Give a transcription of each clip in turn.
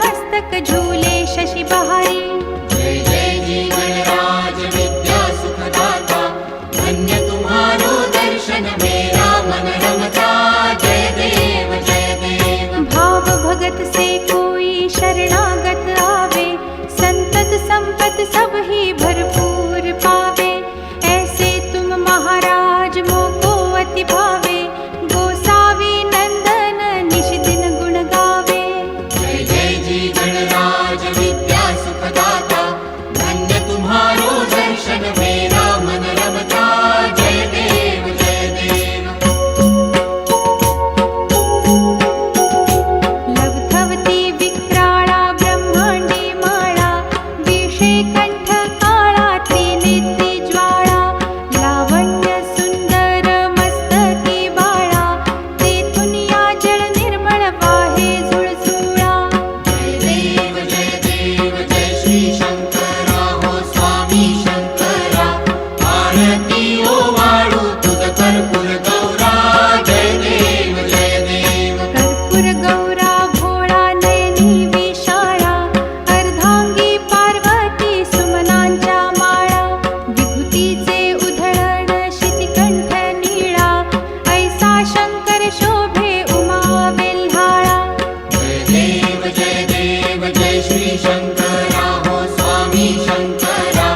मस्तक झूले शशि बहारी। जय जय जी गणराज विद्या सुखदाता, धन्य तुम्हारो दर्शन मेरा मन रमता। जय देव जय देव। भाव भगत से कोई शरणागत आवे, संतत संपत सब ही भरपूर पावे। ऐसे तुम महाराज मोको अति भावे, गोसावी नंदन निश दिन गुण गावे। जय जय जी गणराज विद्या सुखदाता, धन्य तुम्हारो दर्शन मेरा मन रमता। जय देव जय देव। लब्धवती विक्राळा ब्रह्मांडी माळा, विषे कंठ काळा त्रिनेत्री ज्वाळा। लावण्य सुंदर मस्तकी बाळा, तेथून या जळ निर्मळ वाहे झुळझुळा। जय देव जय श्री शंकरा हो स्वामी शंकरा, आरती ओ वाळू तुझ कर्पूर गौरा। जय देव जय देव। कर्पूर गौरा भोळा नयनी विशाळा, अर्धांगी पार्वती सुमनांच्या माळा। विभूतीचे उधळण शितिकंठ नीळा, ऐसा शंकर शोभे उमा वेल्हाळा। जय देव जय श्री शंकरा हो स्वामी शंकरा,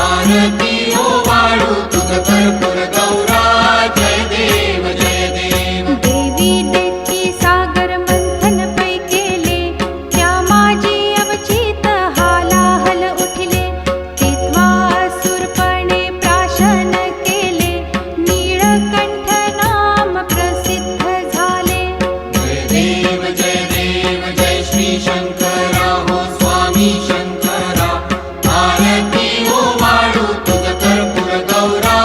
आरती ओ वाळू तुझ कर्पूर गौरा। जय देव जय देव। देवी देती सागर मंथन पै केले, त्या माझी अवचित हालाहल उठले। तेथवा असुरपणे प्राशन केले, नीळकंठ नाम प्रसिद्ध झाले। जय देव जय श्री शंकरा हो स्वामी शंकरा, आरती ओ वाळू तुझ कर्पूर गौरा।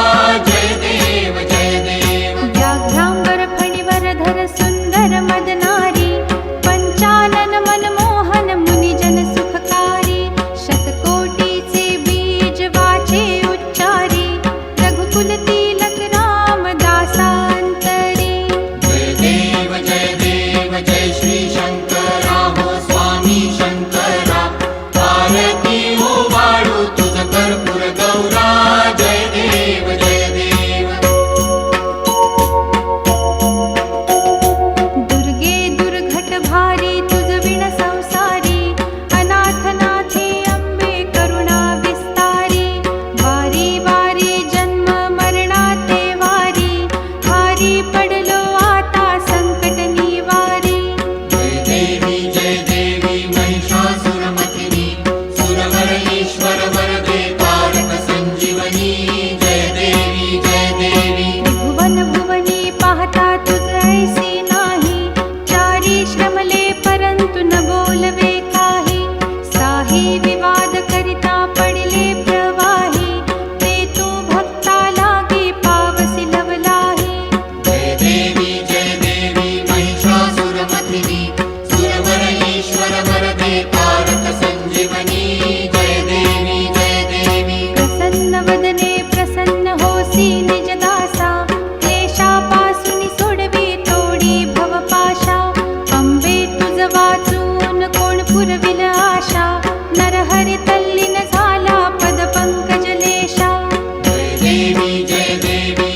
जय देव जय देव। व्याघ्रांबर फणीवरधर सुंदर मदनारी, पंचानन मनमोहन मुनिजन सुखकारी। शतकोटीचे बीज वाचे उच्चारी, रघुकुल तिलक रामदासांतरी। जय देव जय श्री शंकरा हो स्वामी शंकरा, आरती ओ वाळू तुझ कर्पूर गौरा। जय देव जय देव। दुर्गे दुर्घट भारी तुझ विण संसारी, अनाथनाथे अंबे करुणा विस्तारी। वारी वारी जन्म मरणाते वारी, हारी पडलो आता संकट निवारी। जय देवी महिषासुरमथिनी, सुरवर ईश्वर वरदे तारक संजीवनी। जय देवी जय देवी। भुवन भुवनी पाहता तुझ ऐसी नाही, चारी श्रमले परंतु न बोलवे काही। साही विवाद करिता पडिले प्रवाही, ते तू भक्ता लागी पावसी लवलाही। जय देवी महिषासुरमथिनी, सुरवर ईश्वर वरदे तारक संजीवनी। जय देवी जय देवी। प्रसन्न वदने प्रसन्न होसी निज दासा, क्लेशापासून सोडवी तोडी भवपाशा। अंबे तुझ वाचून कोण पुरविल आशा, नरहरी तल्लीन झाला पद पंकज लेशा। जय देवी